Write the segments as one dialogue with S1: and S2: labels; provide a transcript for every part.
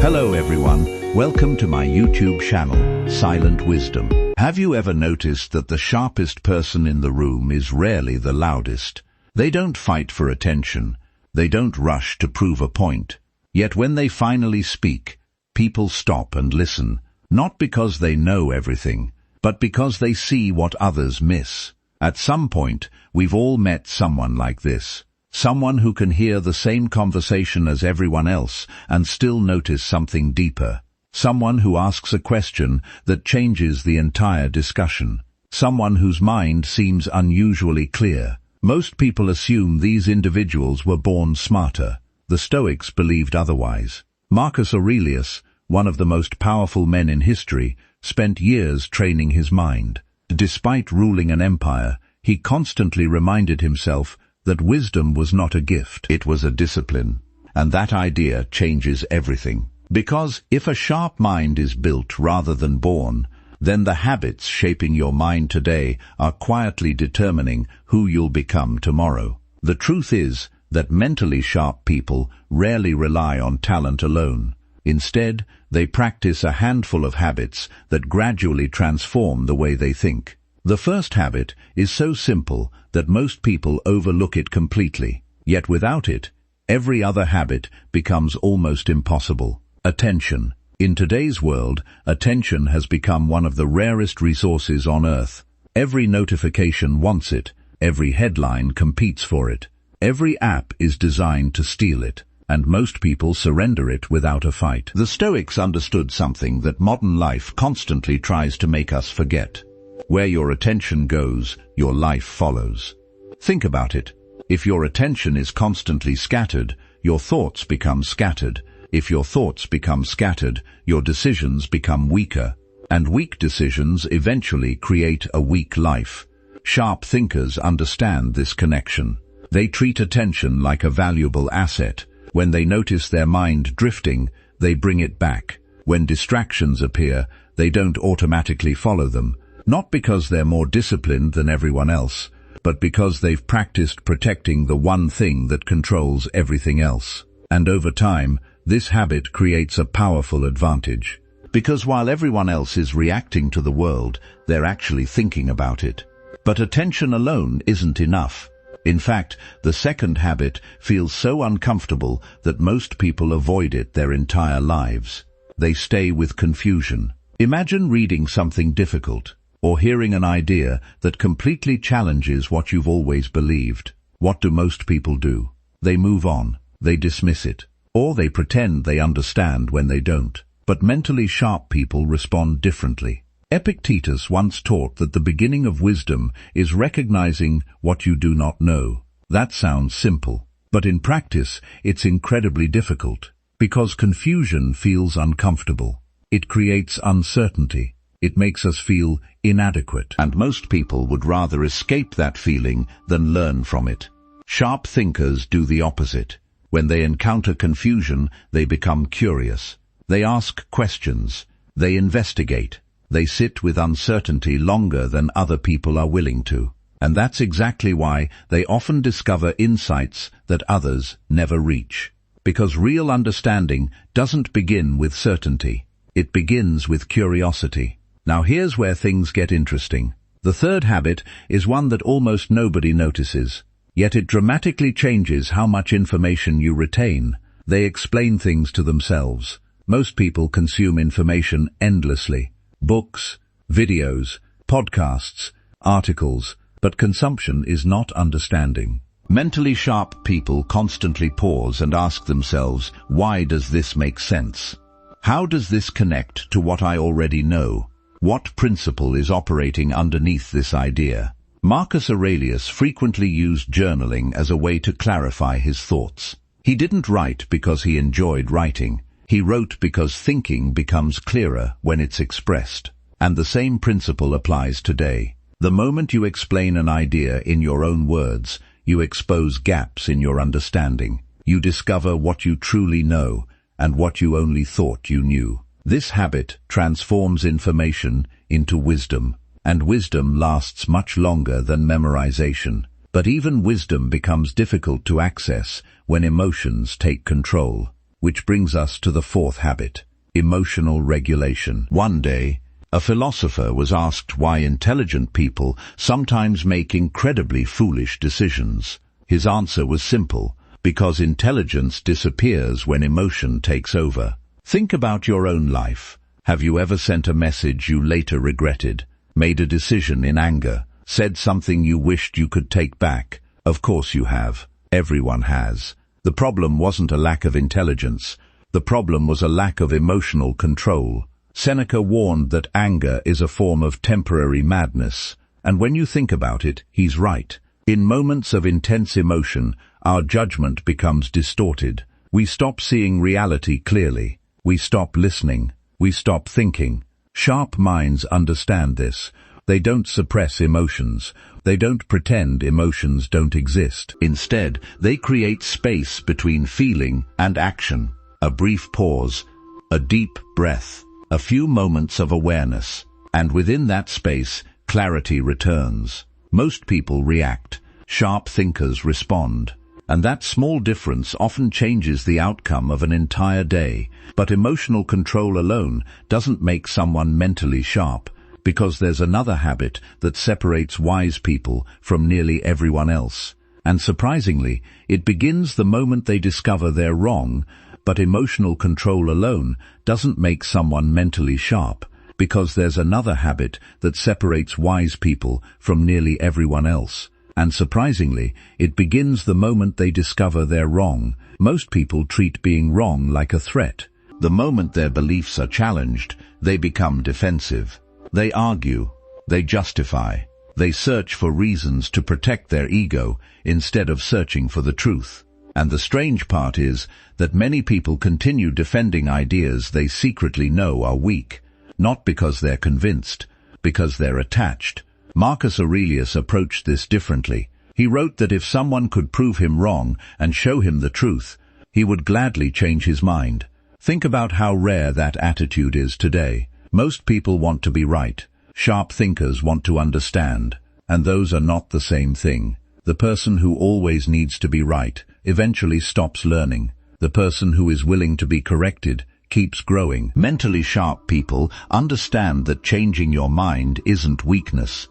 S1: Hello everyone, welcome to my YouTube channel, Silent Wisdom. Have you ever noticed that the sharpest person in the room is rarely the loudest? They don't fight for attention, they don't rush to prove a point. Yet when they finally speak, people stop and listen, not because they know everything, but because they see what others miss. At some point, we've all met someone like this. Someone who can hear the same conversation as everyone else and still notice something deeper. Someone who asks a question that changes the entire discussion. Someone whose mind seems unusually clear. Most people assume these individuals were born smarter. The Stoics believed otherwise. Marcus Aurelius, one of the most powerful men in history, spent years training his mind. Despite ruling an empire, he constantly reminded himself that wisdom was not a gift, it was a discipline. And that idea changes everything. Because if a sharp mind is built rather than born, then the habits shaping your mind today are quietly determining who you'll become tomorrow. The truth is that mentally sharp people rarely rely on talent alone. Instead, they practice a handful of habits that gradually transform the way they think. The first habit is so simple that most people overlook it completely. Yet without it, every other habit becomes almost impossible. Attention. In today's world, attention has become one of the rarest resources on earth. Every notification wants it. Every headline competes for it. Every app is designed to steal it, and most people surrender it without a fight. The Stoics understood something that modern life constantly tries to make us forget. Where your attention goes, your life follows. Think about it. If your attention is constantly scattered, your thoughts become scattered. If your thoughts become scattered, your decisions become weaker. And weak decisions eventually create a weak life. Sharp thinkers understand this connection. They treat attention like a valuable asset. When they notice their mind drifting, they bring it back. When distractions appear, they don't automatically follow them. Not because they're more disciplined than everyone else, but because they've practiced protecting the one thing that controls everything else. And over time, this habit creates a powerful advantage. Because while everyone else is reacting to the world, they're actually thinking about it. But attention alone isn't enough. In fact, the second habit feels so uncomfortable that most people avoid it their entire lives. They stay with confusion. Imagine reading something difficult, or hearing an idea that completely challenges what you've always believed. What do most people do? They move on, they dismiss it, or they pretend they understand when they don't. But mentally sharp people respond differently. Epictetus once taught that the beginning of wisdom is recognizing what you do not know. That sounds simple, but in practice it's incredibly difficult, because confusion feels uncomfortable. It creates uncertainty. It makes us feel inadequate, and most people would rather escape that feeling than learn from it. Sharp thinkers do the opposite. When they encounter confusion, they become curious. They ask questions. They investigate. They sit with uncertainty longer than other people are willing to. And that's exactly why they often discover insights that others never reach. Because real understanding doesn't begin with certainty. It begins with curiosity. Now here's where things get interesting. The third habit is one that almost nobody notices, yet it dramatically changes how much information you retain. They explain things to themselves. Most people consume information endlessly. Books, videos, podcasts, articles, but consumption is not understanding. Mentally sharp people constantly pause and ask themselves, why does this make sense? How does this connect to what I already know? What principle is operating underneath this idea? Marcus Aurelius frequently used journaling as a way to clarify his thoughts. He didn't write because he enjoyed writing. He wrote because thinking becomes clearer when it's expressed. And the same principle applies today. The moment you explain an idea in your own words, you expose gaps in your understanding. You discover what you truly know and what you only thought you knew. This habit transforms information into wisdom, and wisdom lasts much longer than memorization. But even wisdom becomes difficult to access when emotions take control. which brings us to the fourth habit, emotional regulation. One day, a philosopher was asked why intelligent people sometimes make incredibly foolish decisions. His answer was simple: because intelligence disappears when emotion takes over. Think about your own life. Have you ever sent a message you later regretted, made a decision in anger, said something you wished you could take back? Of course you have. Everyone has. The problem wasn't a lack of intelligence. The problem was a lack of emotional control. Seneca warned that anger is a form of temporary madness, and when you think about it, he's right. In moments of intense emotion, our judgment becomes distorted. We stop seeing reality clearly. We stop listening. We stop thinking. Sharp minds understand this. They don't suppress emotions. They don't pretend emotions don't exist. Instead, they create space between feeling and action. A brief pause, a deep breath, a few moments of awareness, and within that space, clarity returns. Most people react. Sharp thinkers respond. And that small difference often changes the outcome of an entire day. But emotional control alone doesn't make someone mentally sharp, because there's another habit that separates wise people from nearly everyone else. And surprisingly, it begins the moment they discover they're wrong. But emotional control alone doesn't make someone mentally sharp, because there's another habit that separates wise people from nearly everyone else. And surprisingly, it begins the moment they discover they're wrong. Most people treat being wrong like a threat. The moment their beliefs are challenged, they become defensive. They argue. They justify. They search for reasons to protect their ego instead of searching for the truth. And the strange part is that many people continue defending ideas they secretly know are weak, not because they're convinced, because they're attached. Marcus Aurelius approached this differently. He wrote that if someone could prove him wrong and show him the truth, he would gladly change his mind. Think about how rare that attitude is today. Most people want to be right. Sharp thinkers want to understand. And those are not the same thing. The person who always needs to be right eventually stops learning. The person who is willing to be corrected keeps growing. Mentally sharp people understand that changing your mind isn't weakness.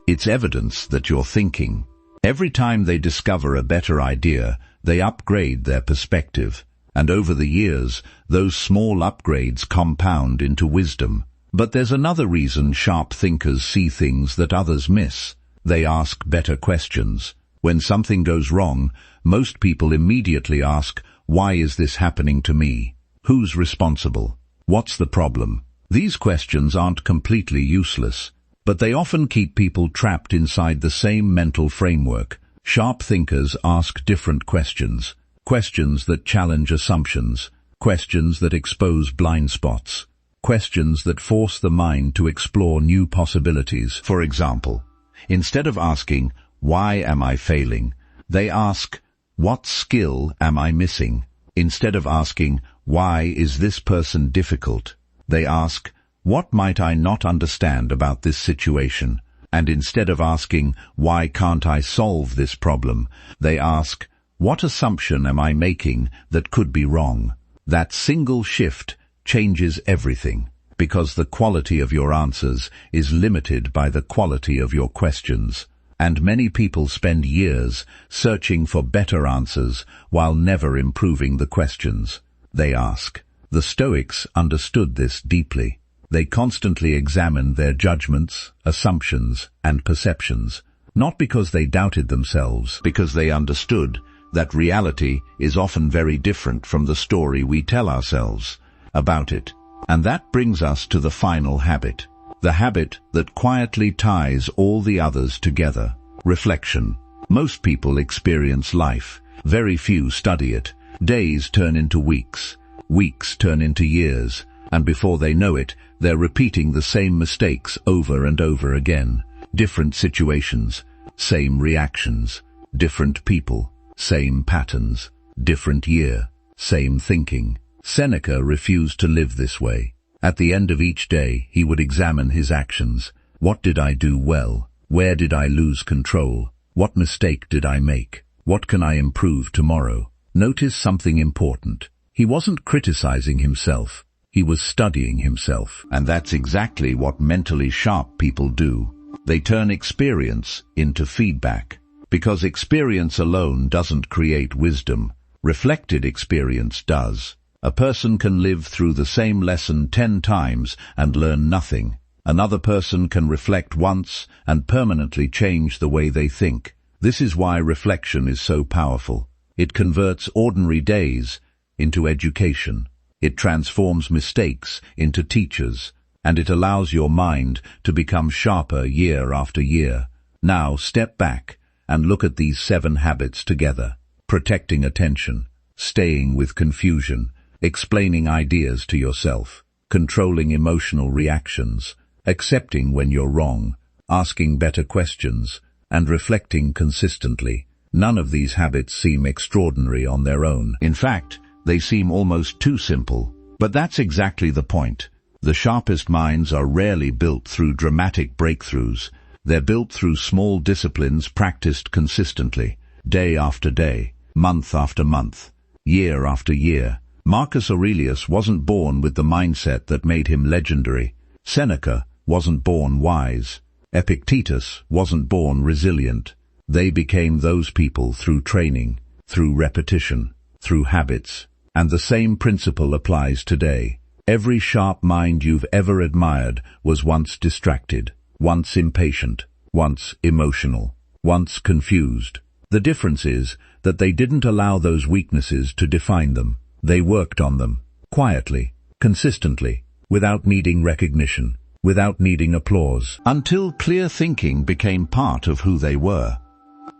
S1: It's evidence that you're thinking. Every time they discover a better idea, they upgrade their perspective. And over the years, those small upgrades compound into wisdom. But there's another reason sharp thinkers see things that others miss. They ask better questions. When something goes wrong, most people immediately ask, why is this happening to me? Who's responsible? What's the problem? These questions aren't completely useless, but they often keep people trapped inside the same mental framework. Sharp thinkers ask different questions. Questions that challenge assumptions. Questions that expose blind spots. Questions that force the mind to explore new possibilities. For example, instead of asking, why am I failing? They ask, what skill am I missing? Instead of asking, why is this person difficult? They ask, what might I not understand about this situation? And instead of asking, why can't I solve this problem? They ask, what assumption am I making that could be wrong? That single shift changes everything, because the quality of your answers is limited by the quality of your questions. And many people spend years searching for better answers while never improving the questions they ask. The Stoics understood this deeply. They constantly examined their judgments, assumptions, and perceptions, not because they doubted themselves, because they understood that reality is often very different from the story we tell ourselves about it. And that brings us to the final habit, the habit that quietly ties all the others together: reflection. Most people experience life. Very few study it. Days turn into weeks. Weeks turn into years. And before they know it, they're repeating the same mistakes over and over again. Different situations, same reactions. Different people, same patterns. Different year, same thinking. Seneca refused to live this way. At the end of each day, he would examine his actions. What did I do well? Where did I lose control? What mistake did I make? What can I improve tomorrow? Notice something important. He wasn't criticizing himself. He was studying himself. And that's exactly what mentally sharp people do. They turn experience into feedback. Because experience alone doesn't create wisdom. Reflected experience does. A person can live through the same lesson 10 times and learn nothing. Another person can reflect once and permanently change the way they think. This is why reflection is so powerful. It converts ordinary days into education. It transforms mistakes into teachers, and it allows your mind to become sharper year after year. Now step back and look at these 7 habits together. Protecting attention, staying with confusion, explaining ideas to yourself, controlling emotional reactions, accepting when you're wrong, asking better questions, and reflecting consistently. None of these habits seem extraordinary on their own. In fact, they seem almost too simple. But that's exactly the point. The sharpest minds are rarely built through dramatic breakthroughs. They're built through small disciplines practiced consistently, day after day, month after month, year after year. Marcus Aurelius wasn't born with the mindset that made him legendary. Seneca wasn't born wise. Epictetus wasn't born resilient. They became those people through training, through repetition, through habits. And the same principle applies today. Every sharp mind you've ever admired was once distracted, once impatient, once emotional, once confused. The difference is that they didn't allow those weaknesses to define them. They worked on them, quietly, consistently, without needing recognition, without needing applause, until clear thinking became part of who they were.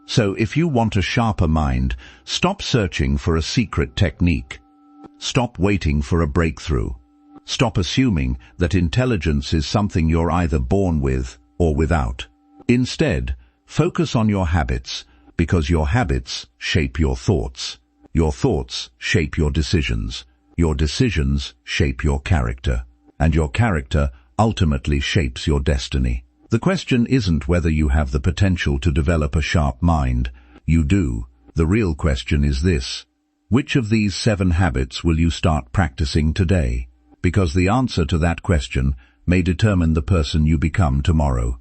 S1: So if you want a sharper mind, stop searching for a secret technique. Stop waiting for a breakthrough. Stop assuming that intelligence is something you're either born with or without. Instead, focus on your habits, because your habits shape your thoughts. Your thoughts shape your decisions. Your decisions shape your character. And your character ultimately shapes your destiny. The question isn't whether you have the potential to develop a sharp mind. You do. The real question is this: which of these 7 habits will you start practicing today? Because the answer to that question may determine the person you become tomorrow.